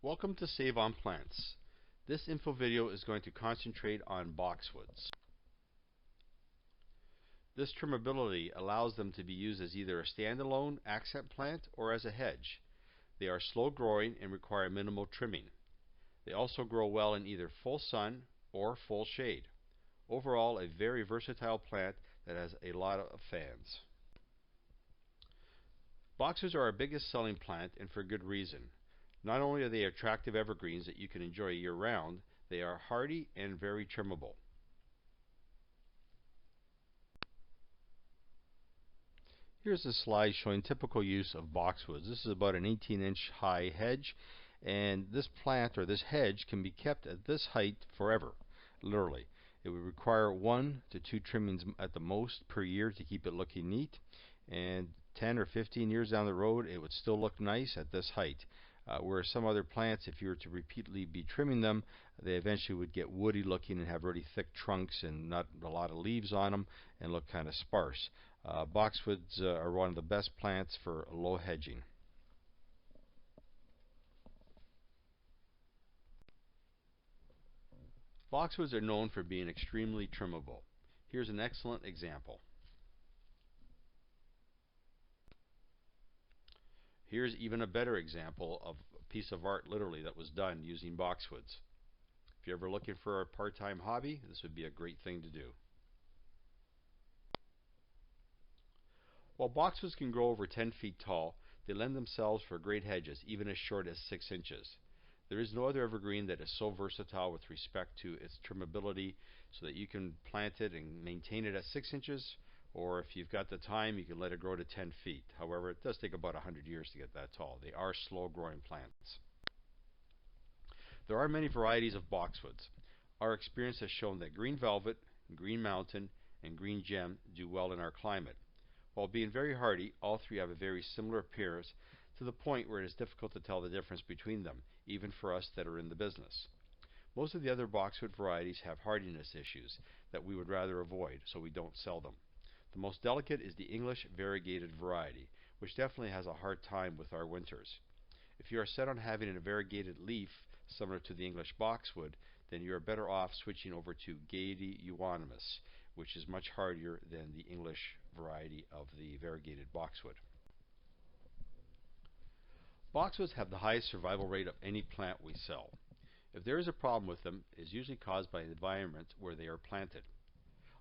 Welcome to Save on Plants. This info video is going to concentrate on boxwoods. This trimmability allows them to be used as either a standalone accent plant or as a hedge. They are slow growing and require minimal trimming. They also grow well in either full sun or full shade. Overall, a very versatile plant that has a lot of fans. Boxwoods are our biggest selling plant, and for good reason. Not only are they attractive evergreens that you can enjoy year-round, they are hardy and very trimmable. Here's a slide showing typical use of boxwoods. This is about an 18-inch high hedge, and this plant or this hedge can be kept at this height forever, literally. It would require 1 to 2 trimmings at the most per year to keep it looking neat, and 10 or 15 years down the road it would still look nice at this height. Whereas some other plants, if you were to repeatedly be trimming them, they eventually would get woody looking and have really thick trunks and not a lot of leaves on them and look kind of sparse. Boxwoods are one of the best plants for low hedging. Boxwoods are known for being extremely trimmable. Here's an excellent example. Here's even a better example of a piece of art literally that was done using boxwoods. If you're ever looking for a part-time hobby, this would be a great thing to do. While boxwoods can grow over 10 feet tall, they lend themselves for great hedges, even as short as 6 inches. There is no other evergreen that is so versatile with respect to its trimmability, so that you can plant it and maintain it at 6 inches, or if you've got the time, you can let it grow to 10 feet. However, it does take about 100 years to get that tall. They are slow-growing plants. There are many varieties of boxwoods. Our experience has shown that Green Velvet, Green Mountain, and Green Gem do well in our climate. While being very hardy, all three have a very similar appearance, to the point where it is difficult to tell the difference between them, even for us that are in the business. Most of the other boxwood varieties have hardiness issues that we would rather avoid, so we don't sell them. The most delicate is the English variegated variety, which definitely has a hard time with our winters. If you are set on having a variegated leaf similar to the English boxwood, then you are better off switching over to Gaiety euonymus, which is much hardier than the English variety of the variegated boxwood. Boxwoods have the highest survival rate of any plant we sell. If there is a problem with them, it is usually caused by the environment where they are planted.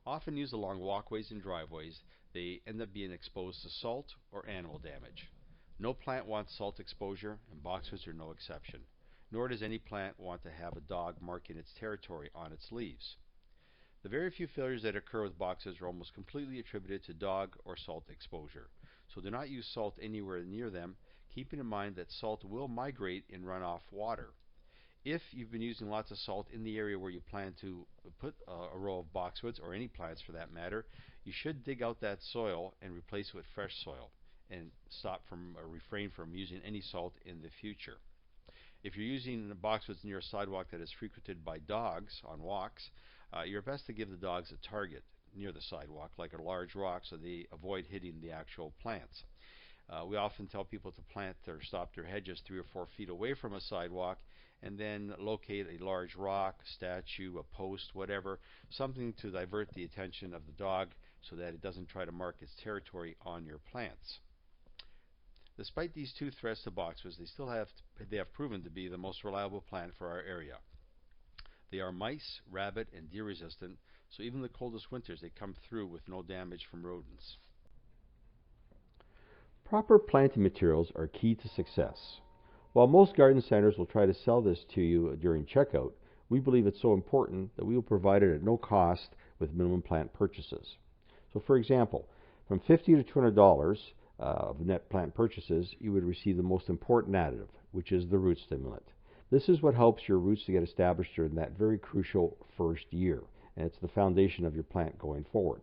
Often used along walkways and driveways, they end up being exposed to salt or animal damage. No plant wants salt exposure, and boxwoods are no exception. Nor does any plant want to have a dog marking its territory on its leaves. The very few failures that occur with boxwoods are almost completely attributed to dog or salt exposure. So do not use salt anywhere near them, keeping in mind that salt will migrate in runoff water. If you've been using lots of salt in the area where you plan to put a row of boxwoods, or any plants for that matter, you should dig out that soil and replace it with fresh soil, and refrain from using any salt in the future. If you're using boxwoods near a sidewalk that is frequented by dogs on walks, you're best to give the dogs a target near the sidewalk, like a large rock, so they avoid hitting the actual plants. We often tell people to plant or stop their hedges 3 or 4 feet away from a sidewalk, and then locate a large rock, statue, a post, whatever, something to divert the attention of the dog so that it doesn't try to mark its territory on your plants. Despite these two threats to boxwoods, they have proven to be the most reliable plant for our area. They are mice, rabbit, and deer resistant, so even the coldest winters they come through with no damage from rodents. Proper planting materials are key to success. While most garden centers will try to sell this to you during checkout, we believe it's so important that we will provide it at no cost with minimum plant purchases. So for example, from $50 to $200 of net plant purchases, you would receive the most important additive, which is the root stimulant. This is what helps your roots to get established during that very crucial first year, and it's the foundation of your plant going forward.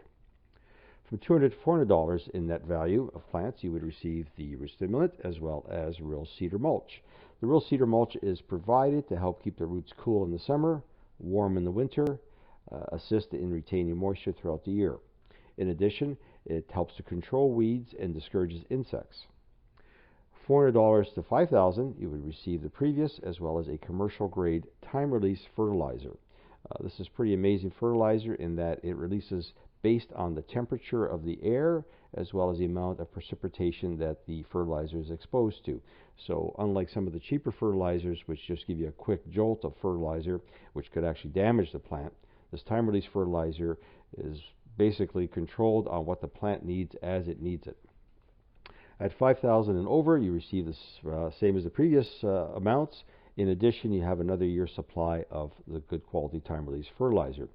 From $200 to $400 in net value of plants, you would receive the root stimulant as well as real cedar mulch. The real cedar mulch is provided to help keep the roots cool in the summer, warm in the winter, assist in retaining moisture throughout the year. In addition, it helps to control weeds and discourages insects. $400 to $5,000, you would receive the previous as well as a commercial grade time release fertilizer. This is pretty amazing fertilizer in that it releases based on the temperature of the air as well as the amount of precipitation that the fertilizer is exposed to. So unlike some of the cheaper fertilizers which just give you a quick jolt of fertilizer which could actually damage the plant, this time release fertilizer is basically controlled on what the plant needs as it needs it. At $5,000 and over, you receive the same as the previous amounts. In addition, you have another year's supply of the good quality time release fertilizer.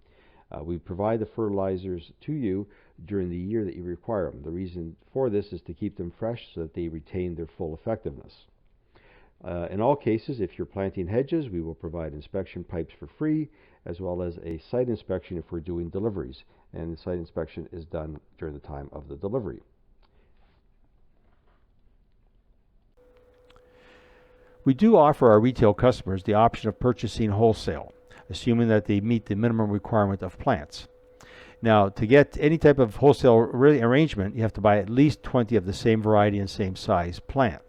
We provide the fertilizers to you during the year that you require them. The reason for this is to keep them fresh so that they retain their full effectiveness. In all cases, if you're planting hedges, we will provide inspection pipes for free, as well as a site inspection if we're doing deliveries. And the site inspection is done during the time of the delivery. We do offer our retail customers the option of purchasing wholesale, assuming that they meet the minimum requirement of plants. Now, to get any type of wholesale arrangement, you have to buy at least 20 of the same variety and same size plant.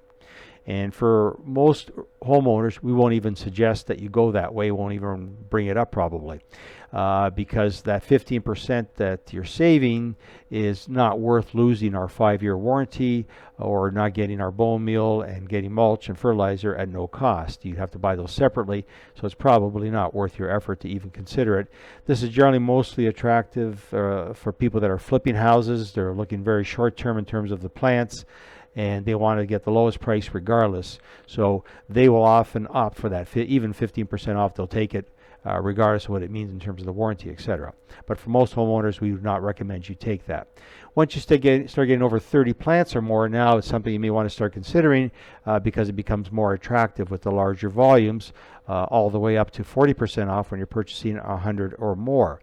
And for most homeowners, we won't even suggest that you go that way, won't even bring it up probably, because that 15% that you're saving is not worth losing our 5-year warranty or not getting our bone meal and getting mulch and fertilizer at no cost. You'd have to buy those separately, so it's probably not worth your effort to even consider it. This is generally mostly attractive for people that are flipping houses. They're looking very short term in terms of the plants, and they want to get the lowest price regardless. So they will often opt for that, even 15% off, they'll take it regardless of what it means in terms of the warranty, etc. But for most homeowners, we would not recommend you take that. Once you start getting over 30 plants or more, now it's something you may want to start considering because it becomes more attractive with the larger volumes, all the way up to 40% off when you're purchasing 100 or more.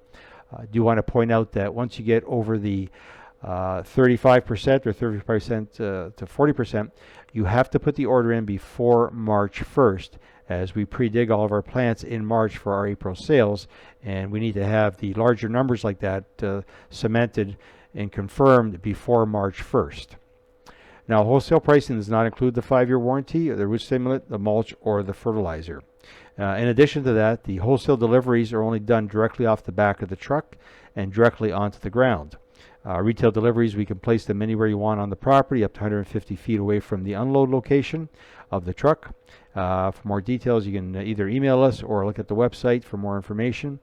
I do want to point out that once you get over the 35% or 30% to 40%, you have to put the order in before March 1st, as we pre-dig all of our plants in March for our April sales, and we need to have the larger numbers like that cemented and confirmed before March 1st. Now, wholesale pricing does not include the 5-year warranty, the root stimulant, the mulch, or the fertilizer. In addition to that, the wholesale deliveries are only done directly off the back of the truck and directly onto the ground. Retail deliveries, we can place them anywhere you want on the property, up to 150 feet away from the unload location of the truck. For more details, you can either email us or look at the website for more information.